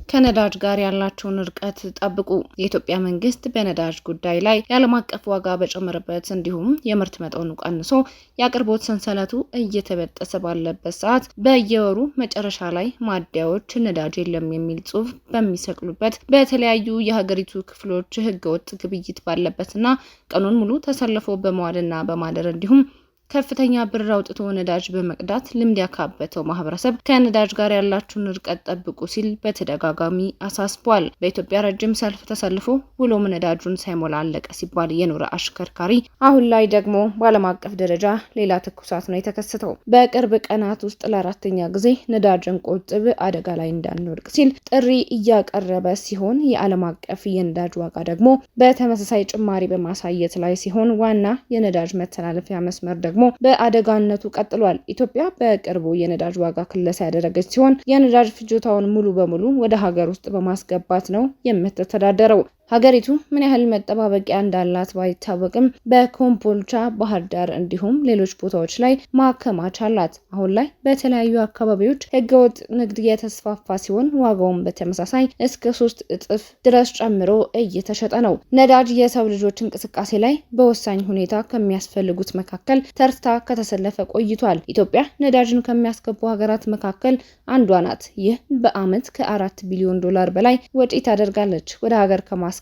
ከነዳጅ ጋር ያላቸውን ርቀት ጠብቁ። የኢትዮጵያ መንግስት በነዳጅ ጉዳይ ላይ የዓለም አቀፍ ዋጋ በጨመረበት እንዲሁም የምርት መጠኑ ቀንሶ የአቅርቦት ሰንሰለቱ እየተበጠሰ ባለበት ሰዓት በየወሩ መጨረሻ ላይ ማደያዎች ነዳጅ የለም የሚል ጽሑፍ በሚሰቅሉበት በተለያዩ የሀገሪቱ ክፍሎች ህገወጥ ግብይት ባለበትና ቀኑን ሙሉ ተሰልፎ በመዋልና በማደር እንዲሁም ከፍተኛ ብር አውጥቶ ነዳጅ በመቅዳት ልምድ ያካበተው ማህበረሰብ ከነዳጅ ጋር ያላችሁን ርቀት ጠብቁ ሲል በተደጋጋሚ አሳስቧል። በኢትዮጵያ ረጅም ሰልፍ ተሰልፎ ውሎም ነዳጁን ሳይሞላ አለቀ ሲባል የኖረ አሽከርካሪ አሁን ላይ ደግሞ በዓለም አቀፍ ደረጃ ሌላ ትኩሳት ነው የተከሰተው። በቅርብ ቀናት ውስጥ ለአራተኛ ጊዜ ነዳጅን ቆጥብ አደጋ ላይ እንዳንወድቅ ሲል ጥሪ እያቀረበ ሲሆን የዓለም አቀፍ የነዳጅ ዋጋ ደግሞ በተመሳሳይ ጭማሪ በማሳየት ላይ ሲሆን ዋና የነዳጅ መተላለፊያ መስመር ደግሞ በአደጋነቱ ቀጥሏል። ኢትዮጵያ በቅርቡ የነዳጅ ዋጋ ክለሳ ያደረገች ሲሆን የነዳጅ ፍጆታውን ሙሉ በሙሉ ወደ ሀገር ውስጥ በማስገባት ነው የምትተዳደረው። ሀገሪቱ ምን ያህል መጠባበቂያ እንዳላት ባይታወቅም በኮምቦልቻ፣ ባህር ዳር እንዲሁም ሌሎች ቦታዎች ላይ ማከማቻ አላት። አሁን ላይ በተለያዩ አካባቢዎች ህገወጥ ንግድ የተስፋፋ ሲሆን ዋጋውን በተመሳሳይ እስከ 3 እጥፍ ድረስ ጨምሮ እየተሸጠ ነው። ነዳጅ የሰው ልጆች እንቅስቃሴ ላይ በወሳኝ ሁኔታ ከሚያስፈልጉት መካከል ተርታ ከተሰለፈ ቆይቷል። ኢትዮጵያ ነዳጅን ከሚያስገቡ ሀገራት መካከል አንዷ ናት። ይህ በአመት ከ4 ቢሊዮን ዶላር በላይ ወጪ ታደርጋለች። ወደ ሀገር ከማስገባት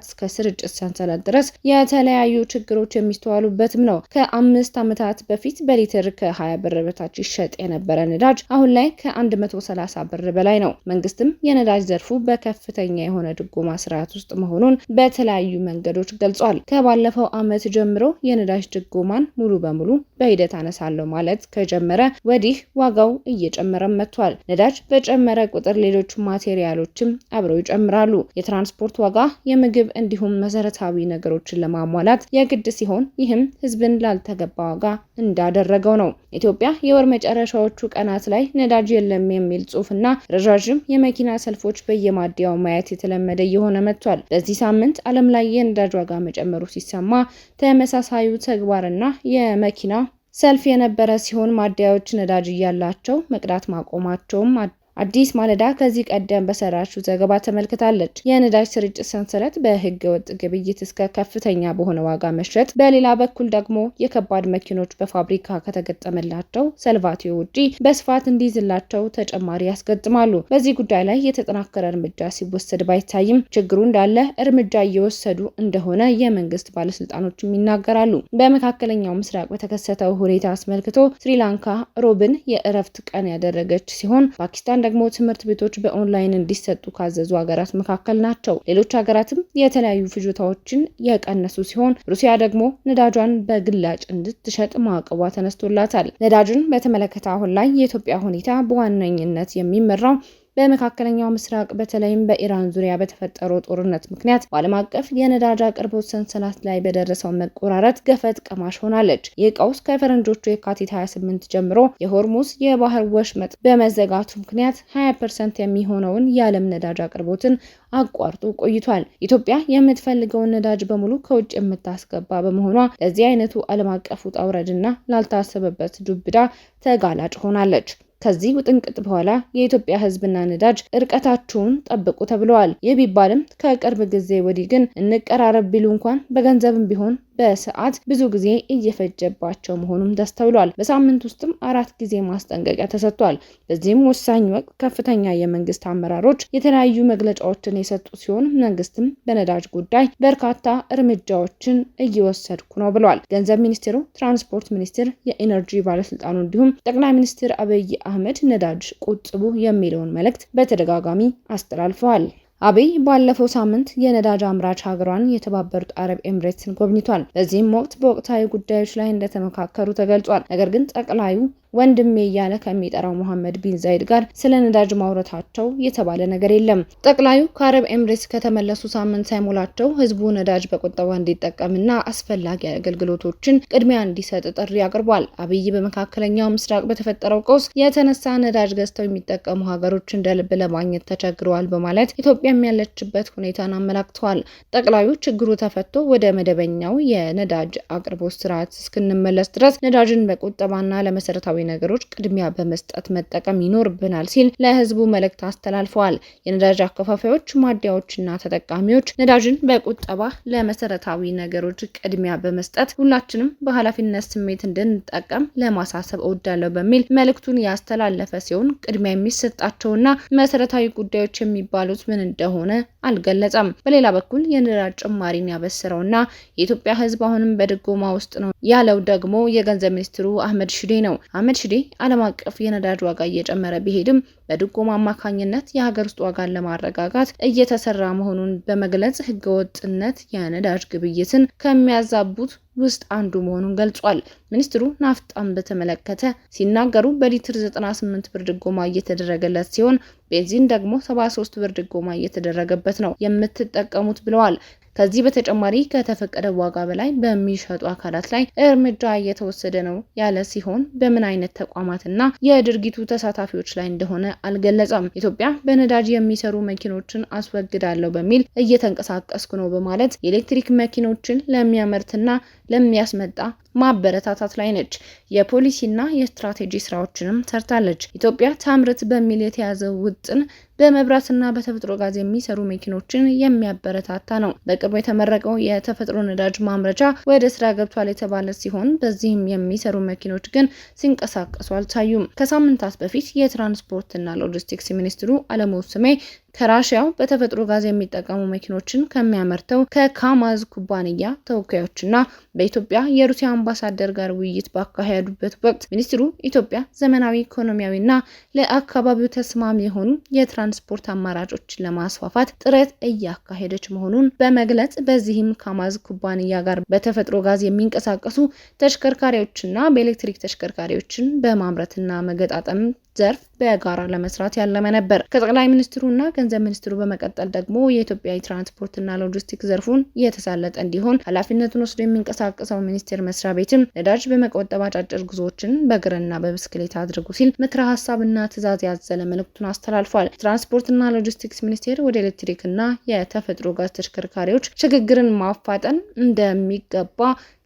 እስከ ስርጭት ሰንሰለት ድረስ የተለያዩ ችግሮች የሚስተዋሉበትም ነው። ከ5 ዓመታት በፊት በሊትር ከ20 ብር በታች ይሸጥ የነበረ ነዳጅ አሁን ላይ ከ130 ብር በላይ ነው። መንግስትም የነዳጅ ዘርፉ በከፍተኛ የሆነ ድጎማ ስርዓት ውስጥ መሆኑን በተለያዩ መንገዶች ገልጿል። ከባለፈው አመት ጀምሮ የነዳጅ ድጎማን ሙሉ በሙሉ በሂደት አነሳለሁ ማለት ከጀመረ ወዲህ ዋጋው እየጨመረ መጥቷል። ነዳጅ በጨመረ ቁጥር ሌሎች ማቴሪያሎችም አብረው ይጨምራሉ። የትራንስፖርት ዋጋ፣ የምግብ እንዲሁም መሰረታዊ ነገሮችን ለማሟላት የግድ ሲሆን ይህም ህዝብን ላልተገባ ዋጋ እንዳደረገው ነው። ኢትዮጵያ የወር መጨረሻዎቹ ቀናት ላይ ነዳጅ የለም የሚል ጽሑፍና ረዣዥም የመኪና ሰልፎች በየማደያው ማየት የተለመደ የሆነ መጥቷል። በዚህ ሳምንት ዓለም ላይ የነዳጅ ዋጋ መጨመሩ ሲሰማ ተመሳሳዩ ተግባርና የመኪና ሰልፍ የነበረ ሲሆን ማደያዎች ነዳጅ እያላቸው መቅዳት ማቆማቸውም አዲስ ማለዳ ከዚህ ቀደም በሰራችው ዘገባ ተመልክታለች። የነዳጅ ስርጭት ሰንሰለት በህገ ወጥ ግብይት እስከ ከፍተኛ በሆነ ዋጋ መሸጥ፣ በሌላ በኩል ደግሞ የከባድ መኪኖች በፋብሪካ ከተገጠመላቸው ሰልቫቲዮ ውጪ በስፋት እንዲይዝላቸው ተጨማሪ ያስገጥማሉ። በዚህ ጉዳይ ላይ የተጠናከረ እርምጃ ሲወሰድ ባይታይም ችግሩ እንዳለ እርምጃ እየወሰዱ እንደሆነ የመንግስት ባለስልጣኖችም ይናገራሉ። በመካከለኛው ምስራቅ በተከሰተው ሁኔታ አስመልክቶ ስሪላንካ ሮብን የእረፍት ቀን ያደረገች ሲሆን ፓኪስታን ደግሞ ትምህርት ቤቶች በኦንላይን እንዲሰጡ ካዘዙ ሀገራት መካከል ናቸው። ሌሎች ሀገራትም የተለያዩ ፍጆታዎችን የቀነሱ ሲሆን ሩሲያ ደግሞ ነዳጇን በግላጭ እንድትሸጥ ማዕቀቧ ተነስቶላታል። ነዳጅን በተመለከተ አሁን ላይ የኢትዮጵያ ሁኔታ በዋነኝነት የሚመራው በመካከለኛው ምስራቅ በተለይም በኢራን ዙሪያ በተፈጠረው ጦርነት ምክንያት በዓለም አቀፍ የነዳጅ አቅርቦት ሰንሰለት ላይ በደረሰው መቆራረጥ ገፈት ቀማሽ ሆናለች። ይህ ቀውስ ከፈረንጆቹ የካቲት 28 ጀምሮ የሆርሙዝ የባህር ወሽመጥ በመዘጋቱ ምክንያት 20% የሚሆነውን የዓለም ነዳጅ አቅርቦትን አቋርጦ ቆይቷል። ኢትዮጵያ የምትፈልገውን ነዳጅ በሙሉ ከውጭ የምታስገባ በመሆኗ ለዚህ አይነቱ ዓለም አቀፍ ውጣ ውረድና ላልታሰበበት ዱብዳ ተጋላጭ ሆናለች። ከዚህ ውጥንቅጥ በኋላ የኢትዮጵያ ሕዝብና ነዳጅ ርቀታቸውን ጠብቁ ተብለዋል። ይህ ቢባልም ከቅርብ ጊዜ ወዲህ ግን እንቀራረብ ቢሉ እንኳን በገንዘብም ቢሆን በሰዓት ብዙ ጊዜ እየፈጀባቸው መሆኑን ተስተውሏል። በሳምንት ውስጥም 4 ጊዜ ማስጠንቀቂያ ተሰጥቷል። በዚህም ወሳኝ ወቅት ከፍተኛ የመንግስት አመራሮች የተለያዩ መግለጫዎችን የሰጡ ሲሆን መንግስትም በነዳጅ ጉዳይ በርካታ እርምጃዎችን እየወሰድኩ ነው ብሏል። ገንዘብ ሚኒስቴሩ፣ ትራንስፖርት ሚኒስቴር፣ የኢነርጂ ባለስልጣኑ እንዲሁም ጠቅላይ ሚኒስትር አብይ አህመድ ነዳጅ ቁጥቡ የሚለውን መልእክት በተደጋጋሚ አስተላልፈዋል። አብይ ባለፈው ሳምንት የነዳጅ አምራች ሀገሯን የተባበሩት አረብ ኤምሬትስን ጎብኝቷል። በዚህም ወቅት በወቅታዊ ጉዳዮች ላይ እንደተመካከሩ ተገልጿል። ነገር ግን ጠቅላዩ ወንድሜ እያለ ከሚጠራው መሐመድ ቢን ዛይድ ጋር ስለ ነዳጅ ማውራታቸው የተባለ ነገር የለም። ጠቅላዩ ከአረብ ኤምሬትስ ከተመለሱ ሳምንት ሳይሞላቸው ህዝቡ ነዳጅ በቁጠባ እንዲጠቀምና አስፈላጊ አገልግሎቶችን ቅድሚያ እንዲሰጥ ጥሪ አቅርቧል። አብይ በመካከለኛው ምስራቅ በተፈጠረው ቀውስ የተነሳ ነዳጅ ገዝተው የሚጠቀሙ ሀገሮች እንደ ልብ ለማግኘት ተቸግረዋል በማለት ኢትዮጵያም ያለችበት ሁኔታን አመላክተዋል። ጠቅላዩ ችግሩ ተፈቶ ወደ መደበኛው የነዳጅ አቅርቦት ስርዓት እስክንመለስ ድረስ ነዳጅን በቁጠባና ለመሰረታዊ መሰረታዊ ነገሮች ቅድሚያ በመስጠት መጠቀም ይኖርብናል ሲል ለህዝቡ መልእክት አስተላልፈዋል። የነዳጅ አከፋፋዮች፣ ማደያዎችና ተጠቃሚዎች ነዳጅን በቁጠባ ለመሰረታዊ ነገሮች ቅድሚያ በመስጠት ሁላችንም በኃላፊነት ስሜት እንድንጠቀም ለማሳሰብ እወዳለሁ በሚል መልእክቱን ያስተላለፈ ሲሆን ቅድሚያ የሚሰጣቸውና መሰረታዊ ጉዳዮች የሚባሉት ምን እንደሆነ አልገለጸም። በሌላ በኩል የነዳጅ ጭማሪን ያበሰረውና የኢትዮጵያ ህዝብ አሁንም በድጎማ ውስጥ ነው ያለው ደግሞ የገንዘብ ሚኒስትሩ አህመድ ሺዴ ነው። አህመድ ሺዴ ዓለም አቀፍ የነዳጅ ዋጋ እየጨመረ ቢሄድም በድጎማ አማካኝነት የሀገር ውስጥ ዋጋን ለማረጋጋት እየተሰራ መሆኑን በመግለጽ ህገወጥነት የነዳጅ ግብይትን ከሚያዛቡት ውስጥ አንዱ መሆኑን ገልጿል። ሚኒስትሩ ናፍጣን በተመለከተ ሲናገሩ በሊትር 98 ብር ድጎማ እየተደረገለት ሲሆን ቤንዚን ደግሞ 73 ብር ድጎማ እየተደረገበት ነው የምትጠቀሙት ብለዋል። ከዚህ በተጨማሪ ከተፈቀደ ዋጋ በላይ በሚሸጡ አካላት ላይ እርምጃ እየተወሰደ ነው ያለ ሲሆን በምን አይነት ተቋማትና የድርጊቱ ተሳታፊዎች ላይ እንደሆነ አልገለጸም። ኢትዮጵያ በነዳጅ የሚሰሩ መኪኖችን አስወግዳለሁ በሚል እየተንቀሳቀስኩ ነው በማለት የኤሌክትሪክ መኪኖችን ለሚያመርትና ለሚያስመጣ ማበረታታት ላይ ነች። የፖሊሲና የስትራቴጂ ስራዎችንም ሰርታለች። ኢትዮጵያ ታምርት በሚል የተያዘው ውጥን በመብራትና በተፈጥሮ ጋዝ የሚሰሩ መኪኖችን የሚያበረታታ ነው። በቅርቡ የተመረቀው የተፈጥሮ ነዳጅ ማምረቻ ወደ ስራ ገብቷል የተባለ ሲሆን በዚህም የሚሰሩ መኪኖች ግን ሲንቀሳቀሱ አልታዩም። ከሳምንታት በፊት የትራንስፖርትና ሎጂስቲክስ ሚኒስትሩ አለሙ ስሜ ከራሽያው በተፈጥሮ ጋዝ የሚጠቀሙ መኪኖችን ከሚያመርተው ከካማዝ ኩባንያ ተወካዮችና በኢትዮጵያ የሩሲያ አምባሳደር ጋር ውይይት ባካሄዱበት ወቅት ሚኒስትሩ ኢትዮጵያ ዘመናዊ ኢኮኖሚያዊና ለአካባቢው ተስማሚ የሆኑ የትራንስፖርት አማራጮችን ለማስፋፋት ጥረት እያካሄደች መሆኑን በመግለጽ በዚህም ካማዝ ኩባንያ ጋር በተፈጥሮ ጋዝ የሚንቀሳቀሱ ተሽከርካሪዎችና በኤሌክትሪክ ተሽከርካሪዎችን በማምረትና መገጣጠም ዘርፍ በጋራ ለመስራት ያለመ ነበር። ከጠቅላይ ሚኒስትሩና ገንዘብ ሚኒስትሩ በመቀጠል ደግሞ የኢትዮጵያ የትራንስፖርትና ሎጂስቲክስ ዘርፉን የተሳለጠ እንዲሆን ኃላፊነቱን ወስዶ የሚንቀሳቀሰው ሚኒስቴር መስሪያ ቤትም ነዳጅ በመቆጠብ አጫጭር ጉዞዎችን በእግርና በብስክሌት አድርጉ ሲል ምክረ ሀሳብና ትዕዛዝ ያዘለ መልእክቱን አስተላልፏል። ትራንስፖርትና ሎጂስቲክስ ሚኒስቴር ወደ ኤሌክትሪክና የተፈጥሮ ጋዝ ተሽከርካሪዎች ሽግግርን ማፋጠን እንደሚገባ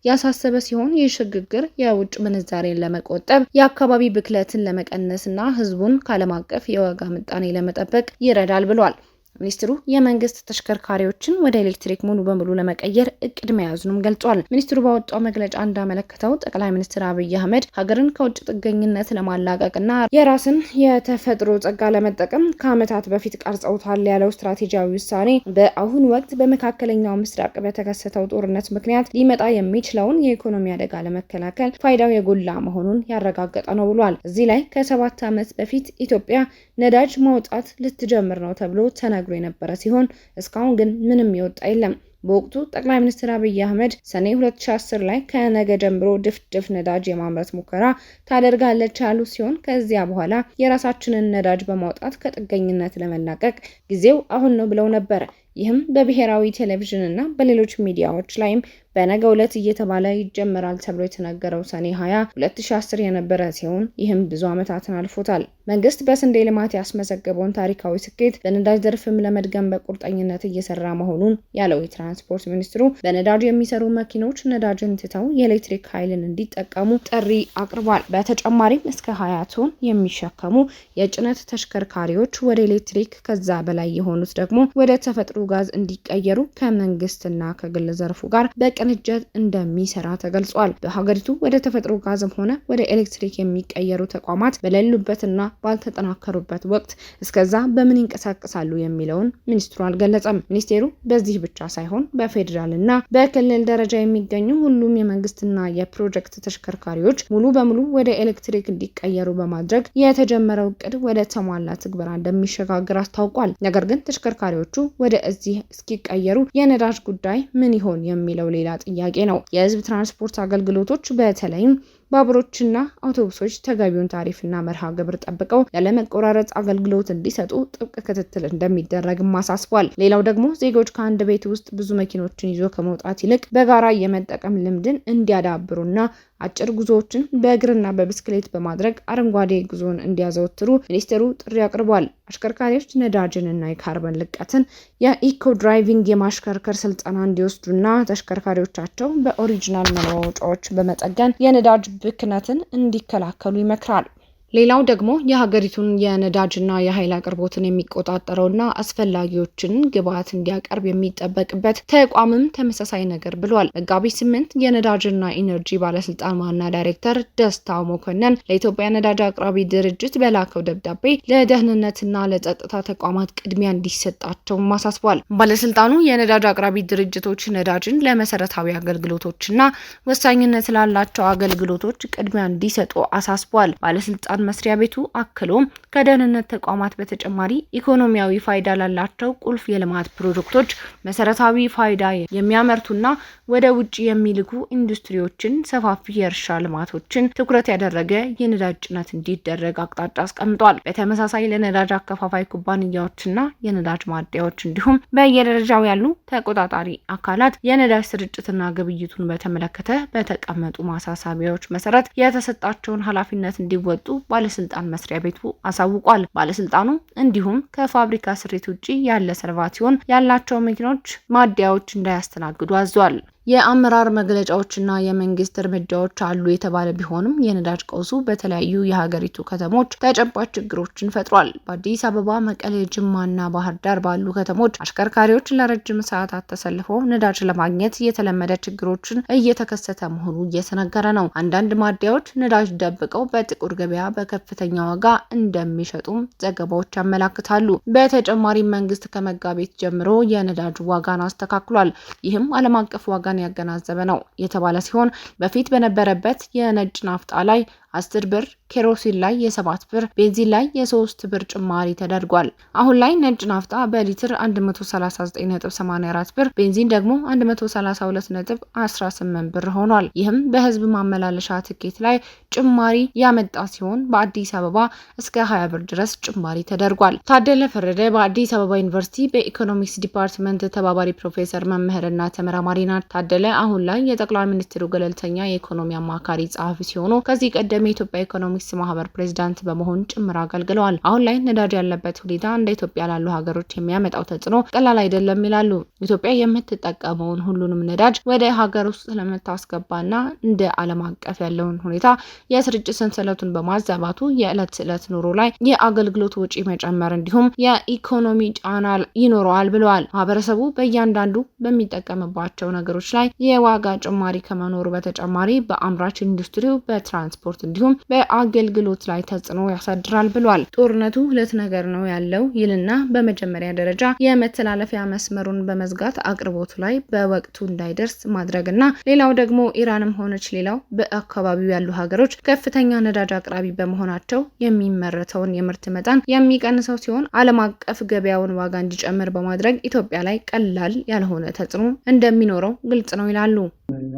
ያሳሰበ ሲሆን ይህ ሽግግር የውጭ ምንዛሬን ለመቆጠብ የአካባቢ ብክለትን ለመቀነስና ህዝቡን ከዓለም አቀፍ የዋጋ ምጣኔ ለመጠበቅ ይረዳል ብሏል። ሚኒስትሩ የመንግስት ተሽከርካሪዎችን ወደ ኤሌክትሪክ ሙሉ በሙሉ ለመቀየር እቅድ መያዙንም ገልጿል። ሚኒስትሩ ባወጣው መግለጫ እንዳመለከተው ጠቅላይ ሚኒስትር አብይ አህመድ ሀገርን ከውጭ ጥገኝነት ለማላቀቅና የራስን የተፈጥሮ ጸጋ ለመጠቀም ከዓመታት በፊት ቀርጸውታል ያለው ስትራቴጂያዊ ውሳኔ በአሁኑ ወቅት በመካከለኛው ምስራቅ በተከሰተው ጦርነት ምክንያት ሊመጣ የሚችለውን የኢኮኖሚ አደጋ ለመከላከል ፋይዳው የጎላ መሆኑን ያረጋገጠ ነው ብሏል። እዚህ ላይ ከ7 ዓመት በፊት ኢትዮጵያ ነዳጅ ማውጣት ልትጀምር ነው ተብሎ ተነግሮ የነበረ ሲሆን እስካሁን ግን ምንም ይወጣ የለም። በወቅቱ ጠቅላይ ሚኒስትር አብይ አህመድ ሰኔ 2010 ላይ ከነገ ጀምሮ ድፍድፍ ነዳጅ የማምረት ሙከራ ታደርጋለች ያሉ ሲሆን ከዚያ በኋላ የራሳችንን ነዳጅ በማውጣት ከጥገኝነት ለመላቀቅ ጊዜው አሁን ነው ብለው ነበር። ይህም በብሔራዊ ቴሌቪዥን እና በሌሎች ሚዲያዎች ላይም በነገው ዕለት እየተባለ ይጀምራል ተብሎ የተነገረው ሰኔ 20 2010 የነበረ ሲሆን ይህም ብዙ ዓመታትን አልፎታል። መንግስት በስንዴ ልማት ያስመዘገበውን ታሪካዊ ስኬት በነዳጅ ዘርፍም ለመድገም በቁርጠኝነት እየሰራ መሆኑን ያለው የትራንስፖርት ሚኒስትሩ በነዳጅ የሚሰሩ መኪኖች ነዳጅን ትተው የኤሌክትሪክ ኃይልን እንዲጠቀሙ ጥሪ አቅርቧል። በተጨማሪም እስከ 20 ቶን የሚሸከሙ የጭነት ተሽከርካሪዎች ወደ ኤሌክትሪክ ከዛ በላይ የሆኑት ደግሞ ወደ ተፈጥሮ ጋዝ እንዲቀየሩ ከመንግስትና ከግል ዘርፉ ጋር በቅንጅት እንደሚሰራ ተገልጿል። በሀገሪቱ ወደ ተፈጥሮ ጋዝም ሆነ ወደ ኤሌክትሪክ የሚቀየሩ ተቋማት በሌሉበትና ባልተጠናከሩበት ወቅት እስከዛ በምን ይንቀሳቀሳሉ የሚለውን ሚኒስትሩ አልገለጸም። ሚኒስቴሩ በዚህ ብቻ ሳይሆን በፌዴራልና በክልል ደረጃ የሚገኙ ሁሉም የመንግስትና የፕሮጀክት ተሽከርካሪዎች ሙሉ በሙሉ ወደ ኤሌክትሪክ እንዲቀየሩ በማድረግ የተጀመረው እቅድ ወደ ተሟላ ትግበራ እንደሚሸጋገር አስታውቋል። ነገር ግን ተሽከርካሪዎቹ ወደ እዚህ እስኪቀየሩ የነዳጅ ጉዳይ ምን ይሆን የሚለው ሌላ ጥያቄ ነው። የህዝብ ትራንስፖርት አገልግሎቶች በተለይም ባቡሮችና አውቶቡሶች ተገቢውን ታሪፍና መርሃ ግብር ጠብቀው ያለመቆራረጥ አገልግሎት እንዲሰጡ ጥብቅ ክትትል እንደሚደረግም አሳስቧል። ሌላው ደግሞ ዜጎች ከአንድ ቤት ውስጥ ብዙ መኪኖችን ይዞ ከመውጣት ይልቅ በጋራ የመጠቀም ልምድን እንዲያዳብሩና አጭር ጉዞዎችን በእግርና በብስክሌት በማድረግ አረንጓዴ ጉዞን እንዲያዘወትሩ ሚኒስቴሩ ጥሪ አቅርቧል። አሽከርካሪዎች ነዳጅንና የካርበን ልቀትን የኢኮ ድራይቪንግ የማሽከርከር ስልጠና እንዲወስዱና ተሽከርካሪዎቻቸው በኦሪጂናል መለዋወጫዎች በመጠገን የነዳጅ ብክነትን እንዲከላከሉ ይመክራል። ሌላው ደግሞ የሀገሪቱን የነዳጅና የኃይል አቅርቦትን የሚቆጣጠረውና አስፈላጊዎችን ግብዓት እንዲያቀርብ የሚጠበቅበት ተቋምም ተመሳሳይ ነገር ብሏል። መጋቢት 8 የነዳጅና ኢነርጂ ባለስልጣን ዋና ዳይሬክተር ደስታው መኮንን ለኢትዮጵያ ነዳጅ አቅራቢ ድርጅት በላከው ደብዳቤ ለደህንነትና ለጸጥታ ተቋማት ቅድሚያ እንዲሰጣቸው አሳስቧል። ባለስልጣኑ የነዳጅ አቅራቢ ድርጅቶች ነዳጅን ለመሰረታዊ አገልግሎቶችና ወሳኝነት ላላቸው አገልግሎቶች ቅድሚያ እንዲሰጡ አሳስቧል። ባለስልጣን መስሪያ ቤቱ አክሎም ከደህንነት ተቋማት በተጨማሪ ኢኮኖሚያዊ ፋይዳ ላላቸው ቁልፍ የልማት ፕሮጀክቶች መሰረታዊ ፋይዳ የሚያመርቱና ወደ ውጭ የሚልኩ ኢንዱስትሪዎችን፣ ሰፋፊ የእርሻ ልማቶችን ትኩረት ያደረገ የነዳጅ ጭነት እንዲደረግ አቅጣጫ አስቀምጧል። በተመሳሳይ ለነዳጅ አከፋፋይ ኩባንያዎችና የነዳጅ ማደያዎች እንዲሁም በየደረጃው ያሉ ተቆጣጣሪ አካላት የነዳጅ ስርጭትና ግብይቱን በተመለከተ በተቀመጡ ማሳሰቢያዎች መሰረት የተሰጣቸውን ኃላፊነት እንዲወጡ ባለስልጣን መስሪያ ቤቱ አሳውቋል። ባለስልጣኑ እንዲሁም ከፋብሪካ ስሪት ውጪ ያለ ሰርቫቲዮን ያላቸው መኪኖች ማደያዎች እንዳያስተናግዱ አዟል። የአመራር መግለጫዎችና የመንግስት እርምጃዎች አሉ የተባለ ቢሆንም የነዳጅ ቀውሱ በተለያዩ የሀገሪቱ ከተሞች ተጨባጭ ችግሮችን ፈጥሯል። በአዲስ አበባ፣ መቀሌ፣ ጅማና ባህር ዳር ባሉ ከተሞች አሽከርካሪዎች ለረጅም ሰዓታት ተሰልፈው ነዳጅ ለማግኘት የተለመደ ችግሮችን እየተከሰተ መሆኑ እየተነገረ ነው። አንዳንድ ማደያዎች ነዳጅ ደብቀው በጥቁር ገበያ በከፍተኛ ዋጋ እንደሚሸጡም ዘገባዎች ያመላክታሉ። በተጨማሪም መንግስት ከመጋቢት ጀምሮ የነዳጅ ዋጋን አስተካክሏል። ይህም ዓለም አቀፍ ዋጋ ያገናዘበ ነው የተባለ ሲሆን በፊት በነበረበት የነጭ ናፍጣ ላይ 10 ብር፣ ኬሮሲን ላይ የ7 ብር፣ ቤንዚን ላይ የ3 ብር ጭማሪ ተደርጓል። አሁን ላይ ነጭ ናፍጣ በሊትር 139.84 ብር፣ ቤንዚን ደግሞ 132.18 ብር ሆኗል። ይህም በህዝብ ማመላለሻ ትኬት ላይ ጭማሪ ያመጣ ሲሆን በአዲስ አበባ እስከ 20 ብር ድረስ ጭማሪ ተደርጓል። ታደለ ፈረደ በአዲስ አበባ ዩኒቨርሲቲ በኢኮኖሚክስ ዲፓርትመንት ተባባሪ ፕሮፌሰር መምህርና ተመራማሪ ናት። ታደለ አሁን ላይ የጠቅላይ ሚኒስትሩ ገለልተኛ የኢኮኖሚ አማካሪ ጸሐፊ ሲሆኑ ከዚህ ቀደም የኢትዮጵያ ኢኮኖሚክስ ማህበር ፕሬዝዳንት በመሆን ጭምር አገልግለዋል። አሁን ላይ ነዳጅ ያለበት ሁኔታ እንደ ኢትዮጵያ ላሉ ሀገሮች የሚያመጣው ተጽዕኖ ቀላል አይደለም ይላሉ። ኢትዮጵያ የምትጠቀመውን ሁሉንም ነዳጅ ወደ ሀገር ውስጥ ለምታስገባና እንደ ዓለም አቀፍ ያለውን ሁኔታ የስርጭት ሰንሰለቱን በማዛባቱ የዕለት ዕለት ኑሮ ላይ የአገልግሎት ወጪ መጨመር እንዲሁም የኢኮኖሚ ጫና ይኖረዋል ብለዋል። ማህበረሰቡ በእያንዳንዱ በሚጠቀምባቸው ነገሮች ላይ የዋጋ ጭማሪ ከመኖሩ በተጨማሪ በአምራች ኢንዱስትሪው፣ በትራንስፖርት እንዲሁም በአገልግሎት ላይ ተጽዕኖ ያሳድራል ብሏል። ጦርነቱ ሁለት ነገር ነው ያለው ይልና በመጀመሪያ ደረጃ የመተላለፊያ መስመሩን በመዝጋት አቅርቦቱ ላይ በወቅቱ እንዳይደርስ ማድረግና ሌላው ደግሞ ኢራንም ሆነች ሌላው በአካባቢው ያሉ ሀገሮች ከፍተኛ ነዳጅ አቅራቢ በመሆናቸው የሚመረተውን የምርት መጠን የሚቀንሰው ሲሆን ዓለም አቀፍ ገበያውን ዋጋ እንዲጨምር በማድረግ ኢትዮጵያ ላይ ቀላል ያልሆነ ተጽዕኖ እንደሚኖረው ግልጽ ነው ይላሉ።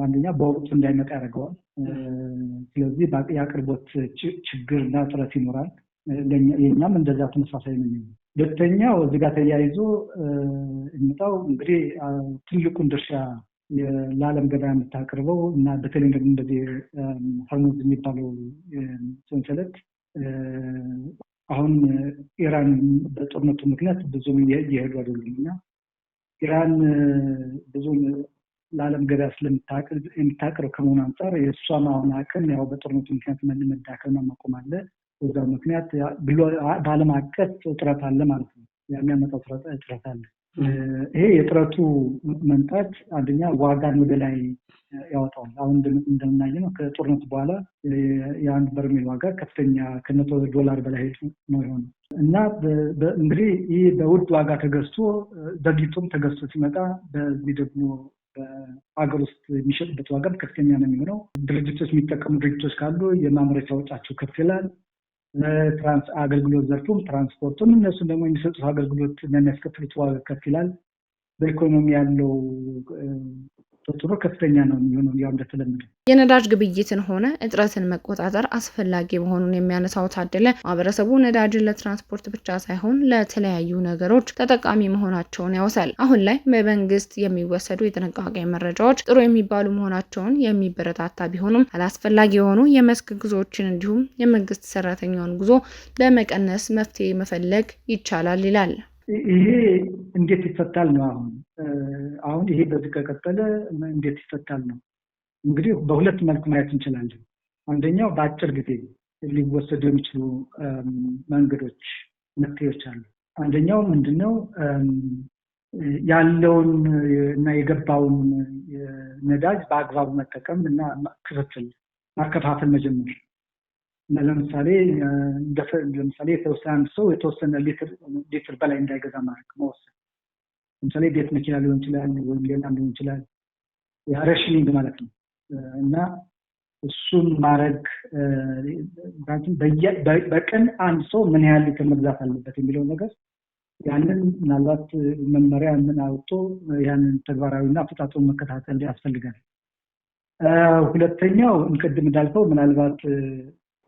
አንደኛ በወቅቱ እንዳይመጣ ያደርገዋል። ስለዚህ የአቅርቦት ችግርና እጥረት ይኖራል። የኛም እንደዛ ተመሳሳይ ነው። ሁለተኛው እዚህ ጋር ተያይዞ የሚመጣው እንግዲህ ትልቁን ድርሻ ለዓለም ገበያ የምታቀርበው እና በተለይ ደግሞ እንደዚህ ሆርሙዝ የሚባለው ሰንሰለት አሁን ኢራን በጦርነቱ ምክንያት ብዙም እየሄዱ አይደሉም እና ኢራን ብዙም ለዓለም ገበያ ስለምታቀርብ ከመሆኑ አንጻር የእሷም አሁን አቅም ያው በጦርነቱ ምክንያት መዳከምና መቆም አለ። በዛ ምክንያት በዓለም አቀፍ እጥረት አለ ማለት ነው። የሚያመጣው እጥረት አለ። ይሄ የጥረቱ መምጣት አንደኛ ዋጋን ወደ ላይ ያወጣዋል። አሁን እንደምናየው ከጦርነቱ በኋላ የአንድ በርሜል ዋጋ ከፍተኛ $100 በላይ ነው የሆነው እና እንግዲህ ይህ በውድ ዋጋ ተገዝቶ ዘግይቶም ተገዝቶ ሲመጣ በዚህ ደግሞ በአገር ውስጥ የሚሸጥበት ዋጋም ከፍተኛ ነው የሚሆነው። ድርጅቶች የሚጠቀሙ ድርጅቶች ካሉ የማምረቻ ወጪያቸው ከፍ ይላል። አገልግሎት ዘርፉም ትራንስፖርቱም እነሱም ደግሞ የሚሰጡት አገልግሎት የሚያስከፍሉት ዋጋ ከፍ ይላል። በኢኮኖሚ ያለው ቁጥሩ ከፍተኛ ነው የሚሆነው። ያው እንደተለመደው የነዳጅ ግብይትን ሆነ እጥረትን መቆጣጠር አስፈላጊ መሆኑን የሚያነሳው ታደለ ማህበረሰቡ ነዳጅን ለትራንስፖርት ብቻ ሳይሆን ለተለያዩ ነገሮች ተጠቃሚ መሆናቸውን ያወሳል። አሁን ላይ በመንግስት የሚወሰዱ የጥንቃቄ መረጃዎች ጥሩ የሚባሉ መሆናቸውን የሚበረታታ ቢሆኑም አላስፈላጊ የሆኑ የመስክ ጉዞዎችን እንዲሁም የመንግስት ሰራተኛውን ጉዞ በመቀነስ መፍትሄ መፈለግ ይቻላል ይላል። ይሄ እንዴት ይፈታል ነው አሁን ይሄ በዚህ ከቀጠለ እንዴት ይፈታል ነው እንግዲህ በሁለት መልኩ ማየት እንችላለን። አንደኛው በአጭር ጊዜ ሊወሰዱ የሚችሉ መንገዶች መፍትሄዎች አሉ። አንደኛው ምንድነው ያለውን እና የገባውን ነዳጅ በአግባቡ መጠቀም እና ክትትል ማከፋፈል መጀመር። ለምሳሌ የተወሰነ አንድ ሰው የተወሰነ ሊትር በላይ እንዳይገዛ ማድረግ መወሰን። ለምሳሌ ቤት መኪና ሊሆን ይችላል ወይም ሌላ ሊሆን ይችላል። ሬሽኒንግ ማለት ነው እና እሱን ማድረግ በቀን አንድ ሰው ምን ያህል ሊትር መግዛት አለበት የሚለው ነገር ያንን ምናልባት መመሪያ ምን አውጥቶ ያንን ተግባራዊና አፈጻጸሙን መከታተል ያስፈልጋል። ሁለተኛው ቅድም እንዳልከው ምናልባት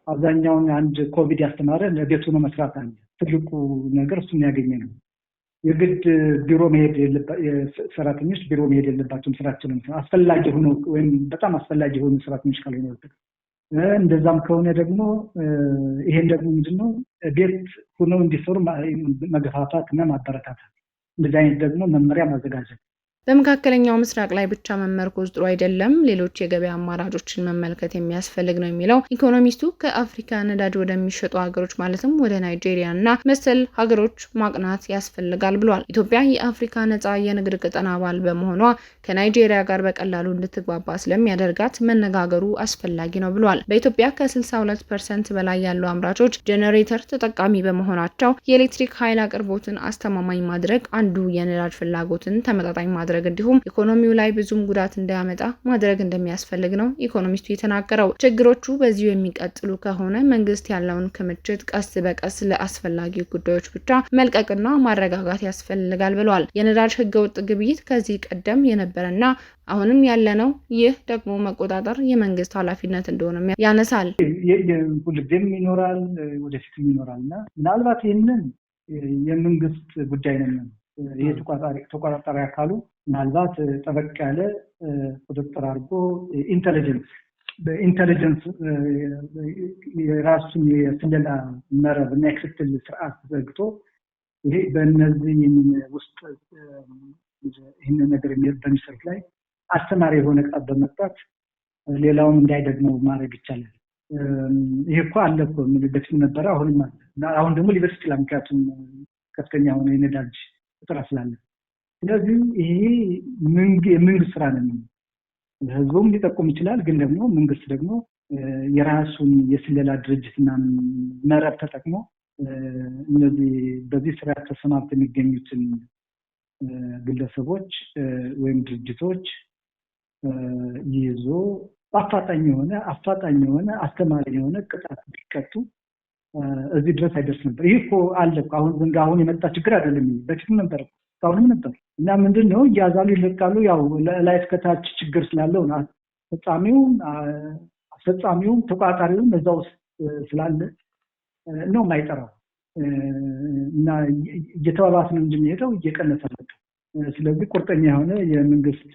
አብዛኛውን አንድ ኮቪድ ያስተማረ ለቤቱ ነው መስራት አለ። ትልቁ ነገር እሱን ያገኘ ነው። የግድ ቢሮ መሄድ ሰራተኞች ቢሮ መሄድ የለባቸውም። ስራቸውን አስፈላጊ ሆኖ ወይም በጣም አስፈላጊ የሆኑ ሰራተኞች ካልሆነ እንደዛም ከሆነ ደግሞ ይሄን ደግሞ ምንድነው ቤት ሆነው እንዲሰሩ መገፋፋት እና ማበረታታት፣ እንደዚህ አይነት ደግሞ መመሪያ ማዘጋጀት። በመካከለኛው ምስራቅ ላይ ብቻ መመርኮዝ ጥሩ አይደለም፣ ሌሎች የገበያ አማራጮችን መመልከት የሚያስፈልግ ነው የሚለው ኢኮኖሚስቱ ከአፍሪካ ነዳጅ ወደሚሸጡ ሀገሮች ማለትም ወደ ናይጄሪያ እና መሰል ሀገሮች ማቅናት ያስፈልጋል ብሏል። ኢትዮጵያ የአፍሪካ ነጻ የንግድ ቀጠና አባል በመሆኗ ከናይጄሪያ ጋር በቀላሉ እንድትግባባ ስለሚያደርጋት መነጋገሩ አስፈላጊ ነው ብሏል። በኢትዮጵያ ከ62% በላይ ያሉ አምራቾች ጄኔሬተር ተጠቃሚ በመሆናቸው የኤሌክትሪክ ኃይል አቅርቦትን አስተማማኝ ማድረግ አንዱ የነዳጅ ፍላጎትን ተመጣጣኝ ማድረግ እንዲሁም ኢኮኖሚው ላይ ብዙም ጉዳት እንዳያመጣ ማድረግ እንደሚያስፈልግ ነው ኢኮኖሚስቱ የተናገረው። ችግሮቹ በዚሁ የሚቀጥሉ ከሆነ መንግስት ያለውን ክምችት ቀስ በቀስ ለአስፈላጊ ጉዳዮች ብቻ መልቀቅና ማረጋጋት ያስፈልጋል ብለዋል። የነዳጅ ህገወጥ ግብይት ከዚህ ቀደም የነበረና አሁንም ያለ ነው። ይህ ደግሞ መቆጣጠር የመንግስት ኃላፊነት እንደሆነ ያነሳል። ሁልጊዜም ይኖራል፣ ወደፊትም ይኖራልና ምናልባት ይህንን የመንግስት ጉዳይ ነው። ይህ ተቆጣጣሪ አካሉ ምናልባት ጠበቅ ያለ ቁጥጥር አድርጎ በኢንተሊጀንስ የራሱን የስለላ መረብ እና የክትትል ስርዓት ዘርግቶ ይሄ በእነዚህ ውስጥ ይህንን ነገር በሚሰሩት ላይ አስተማሪ የሆነ ቅጣት በመቅጣት ሌላውም እንዳይደግመው ማድረግ ይቻላል። ይሄ እኮ አለ እኮ በፊት ነበረ፣ አሁንም አለ። አሁን ደግሞ ሊበስ ይችላል፣ ምክንያቱም ከፍተኛ የሆነ የነዳጅ እጥረት ስላለ። ስለዚህ ይሄ የመንግስት ስራ ነው። ህዝቡም ሊጠቁም ይችላል፣ ግን ደግሞ መንግስት ደግሞ የራሱን የስለላ ድርጅትና መረብ ተጠቅሞ እነዚህ በዚህ ስራ ተሰማርተው የሚገኙትን ግለሰቦች ወይም ድርጅቶች ይዞ አፋጣኝ የሆነ አስተማሪ የሆነ ቅጣት ቢቀጡ እዚህ ድረስ አይደርስ ነበር። ይሄ እኮ አለ አሁን የመጣ ችግር አይደለም። በፊትም ነበር፣ አሁንም ነበር እና ምንድነው እያዛሉ ይለቃሉ። ያው ላይ እስከታች ችግር ስላለው አስፈጻሚውም ተቋጣሪውም እዛው ስላለ ነው የማይጠራው እና እየተባባሰ ነው እንጂ የሚሄደው እየቀነሰ ነው። ስለዚህ ቁርጠኛ የሆነ የመንግስት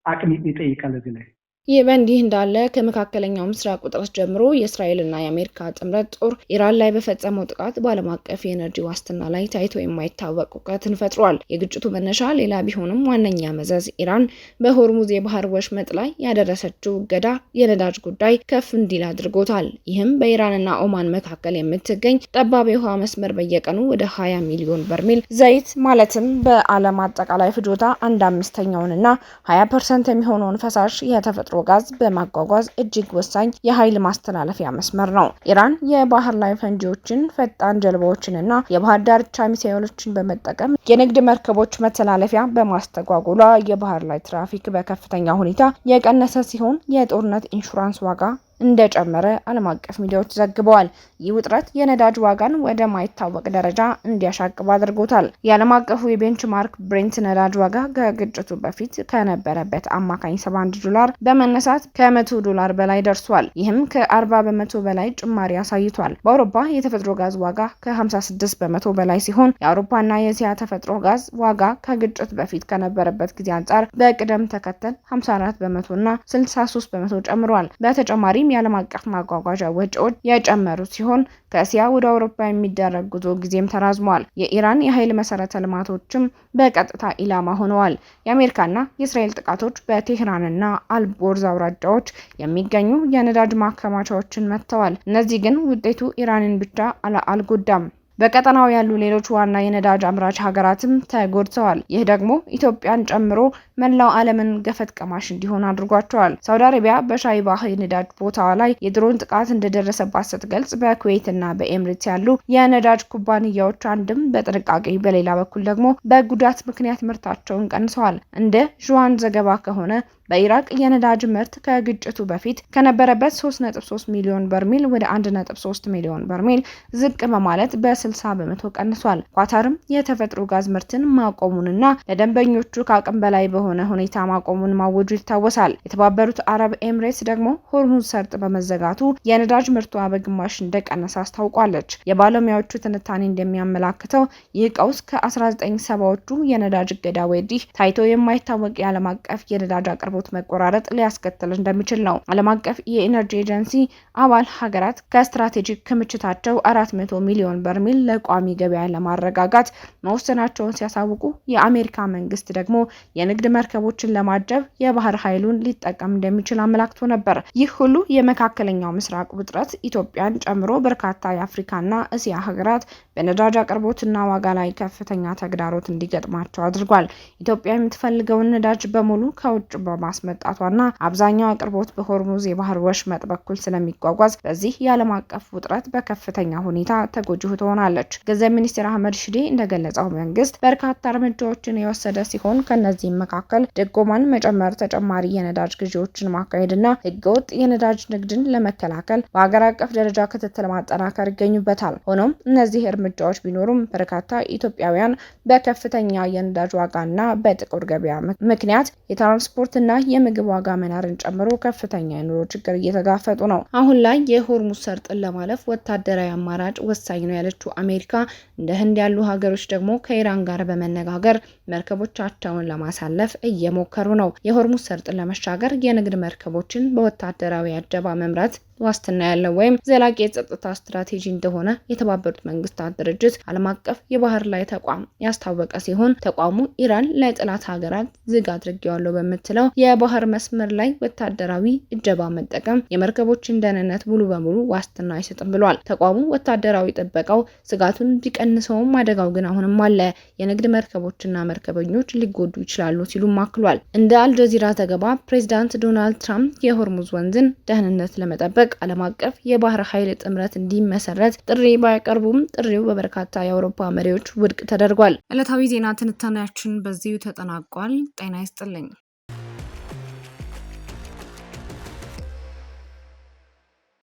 አቅም ይጠይቃል እዚህ ላይ። ይህ በእንዲህ እንዳለ ከመካከለኛው ምስራቅ ውጥረት ጀምሮ የእስራኤልና የአሜሪካ ጥምረት ጦር ኢራን ላይ በፈጸመው ጥቃት በዓለም አቀፍ የኤነርጂ ዋስትና ላይ ታይቶ የማይታወቅ ሁከትን ፈጥሯል። የግጭቱ መነሻ ሌላ ቢሆንም ዋነኛ መዘዝ ኢራን በሆርሙዝ የባህር ወሽመጥ ላይ ያደረሰችው እገዳ የነዳጅ ጉዳይ ከፍ እንዲል አድርጎታል። ይህም በኢራንና ኦማን መካከል የምትገኝ ጠባብ የውሃ መስመር በየቀኑ ወደ 20 ሚሊዮን በርሜል ዘይት ማለትም በዓለም አጠቃላይ ፍጆታ 1/5ና 20% የሚሆነውን ፈሳሽ የተፈጥሮ ጋዝ በማጓጓዝ እጅግ ወሳኝ የኃይል ማስተላለፊያ መስመር ነው። ኢራን የባህር ላይ ፈንጂዎችን፣ ፈጣን ጀልባዎችንና የባህር ዳርቻ ሚሳኤሎችን በመጠቀም የንግድ መርከቦች መተላለፊያ በማስተጓጎሏ የባህር ላይ ትራፊክ በከፍተኛ ሁኔታ የቀነሰ ሲሆን የጦርነት ኢንሹራንስ ዋጋ እንደጨመረ ዓለም አቀፍ ሚዲያዎች ዘግበዋል። ይህ ውጥረት የነዳጅ ዋጋን ወደ ማይታወቅ ደረጃ እንዲያሻቅብ አድርጎታል። የዓለም አቀፉ የቤንችማርክ ብሬንት ነዳጅ ዋጋ ከግጭቱ በፊት ከነበረበት አማካኝ $71 በመነሳት $100 በላይ ደርሷል። ይህም ከ40 በመቶ በላይ ጭማሪ አሳይቷል። በአውሮፓ የተፈጥሮ ጋዝ ዋጋ ከ56 በመቶ በላይ ሲሆን የአውሮፓና የእስያ ተፈጥሮ ጋዝ ዋጋ ከግጭት በፊት ከነበረበት ጊዜ አንጻር በቅደም ተከተል 54 በመቶ እና 63 በመቶ ጨምሯል። በተጨማሪም የዓለም አቀፍ ማጓጓዣ ወጪዎች የጨመሩ ሲሆን ከእስያ ወደ አውሮፓ የሚደረግ ጉዞ ጊዜም ተራዝሟል። የኢራን የኃይል መሰረተ ልማቶችም በቀጥታ ኢላማ ሆነዋል። የአሜሪካና የእስራኤል ጥቃቶች በቴህራንና አልቦርዝ አውራጃዎች የሚገኙ የነዳጅ ማከማቻዎችን መትተዋል። እነዚህ ግን ውጤቱ ኢራንን ብቻ አልጎዳም። በቀጠናው ያሉ ሌሎች ዋና የነዳጅ አምራች ሀገራትም ተጎድተዋል። ይህ ደግሞ ኢትዮጵያን ጨምሮ መላው ዓለምን ገፈት ቀማሽ እንዲሆን አድርጓቸዋል። ሳውዲ አረቢያ በሻይባህ የነዳጅ ቦታዋ ላይ የድሮን ጥቃት እንደደረሰባት ስትገልጽ፣ በኩዌትና በኤምሬትስ ያሉ የነዳጅ ኩባንያዎች አንድም በጥንቃቄ በሌላ በኩል ደግሞ በጉዳት ምክንያት ምርታቸውን ቀንሰዋል። እንደ ዥዋን ዘገባ ከሆነ በኢራቅ የነዳጅ ምርት ከግጭቱ በፊት ከነበረበት 3.3 ሚሊዮን በርሜል ወደ 1.3 ሚሊዮን በርሜል ዝቅ በማለት በ60 በመቶ ቀንሷል። ኳታርም የተፈጥሮ ጋዝ ምርትን ማቆሙንና ለደንበኞቹ ከአቅም በላይ በሆነ ሁኔታ ማቆሙን ማወጁ ይታወሳል። የተባበሩት አረብ ኤምሬትስ ደግሞ ሆርሙዝ ሰርጥ በመዘጋቱ የነዳጅ ምርቷ በግማሽ እንደቀነሰ አስታውቋለች። የባለሙያዎቹ ትንታኔ እንደሚያመላክተው ይህ ቀውስ ከ1970ዎቹ የነዳጅ እገዳ ወዲህ ታይቶ የማይታወቅ የዓለም አቀፍ የነዳጅ አቅርቦት መቆራረጥ ሊያስከትል እንደሚችል ነው። ዓለም አቀፍ የኢነርጂ ኤጀንሲ አባል ሀገራት ከስትራቴጂክ ክምችታቸው 400 ሚሊዮን በርሜል ለቋሚ ገበያ ለማረጋጋት መወሰናቸውን ሲያሳውቁ፣ የአሜሪካ መንግስት ደግሞ የንግድ መርከቦችን ለማጀብ የባህር ኃይሉን ሊጠቀም እንደሚችል አመላክቶ ነበር። ይህ ሁሉ የመካከለኛው ምስራቅ ውጥረት ኢትዮጵያን ጨምሮ በርካታ የአፍሪካና እስያ ሀገራት በነዳጅ አቅርቦትና ዋጋ ላይ ከፍተኛ ተግዳሮት እንዲገጥማቸው አድርጓል። ኢትዮጵያ የምትፈልገውን ነዳጅ በሙሉ ከውጭ ማስመጣቷና አብዛኛው አቅርቦት በሆርሙዝ የባህር ወሽመጥ በኩል ስለሚጓጓዝ በዚህ የዓለም አቀፍ ውጥረት በከፍተኛ ሁኔታ ተጎጂ ትሆናለች። ገንዘብ ሚኒስትር አህመድ ሺዴ እንደገለጸው መንግስት በርካታ እርምጃዎችን የወሰደ ሲሆን ከነዚህም መካከል ድጎማን መጨመር፣ ተጨማሪ የነዳጅ ግዢዎችን ማካሄድና ህገወጥ የነዳጅ ንግድን ለመከላከል በሀገር አቀፍ ደረጃ ክትትል ማጠናከር ይገኙበታል። ሆኖም እነዚህ እርምጃዎች ቢኖሩም በርካታ ኢትዮጵያውያን በከፍተኛ የነዳጅ ዋጋና በጥቁር ገበያ ምክንያት የትራንስፖርትና የምግብ ዋጋ መናርን ጨምሮ ከፍተኛ የኑሮ ችግር እየተጋፈጡ ነው። አሁን ላይ የሆርሙዝ ሰርጥን ለማለፍ ወታደራዊ አማራጭ ወሳኝ ነው ያለችው አሜሪካ እንደ ህንድ ያሉ ሀገሮች ደግሞ ከኢራን ጋር በመነጋገር መርከቦቻቸውን ለማሳለፍ እየሞከሩ ነው። የሆርሙዝ ሰርጥን ለመሻገር የንግድ መርከቦችን በወታደራዊ አጀባ መምራት ዋስትና ያለው ወይም ዘላቂ የጸጥታ ስትራቴጂ እንደሆነ የተባበሩት መንግስታት ድርጅት ዓለም አቀፍ የባህር ላይ ተቋም ያስታወቀ ሲሆን ተቋሙ ኢራን ለጠላት ሀገራት ዝግ አድርጌዋለሁ በምትለው የባህር መስመር ላይ ወታደራዊ እጀባ መጠቀም የመርከቦችን ደህንነት ሙሉ በሙሉ ዋስትና አይሰጥም ብሏል። ተቋሙ ወታደራዊ ጥበቃው ስጋቱን ቢቀንሰውም አደጋው ግን አሁንም አለ፣ የንግድ መርከቦችና መርከበኞች ሊጎዱ ይችላሉ ሲሉም አክሏል። እንደ አልጀዚራ ዘገባ ፕሬዚዳንት ዶናልድ ትራምፕ የሆርሙዝ ወንዝን ደህንነት ለመጠበቅ ዓለም አቀፍ የባህር ኃይል ጥምረት እንዲመሰረት ጥሪ ባያቀርቡም ጥሪው በበርካታ የአውሮፓ መሪዎች ውድቅ ተደርጓል። ዕለታዊ ዜና ትንታኔያችን በዚሁ ተጠናቋል። ጤና ይስጥልኝ።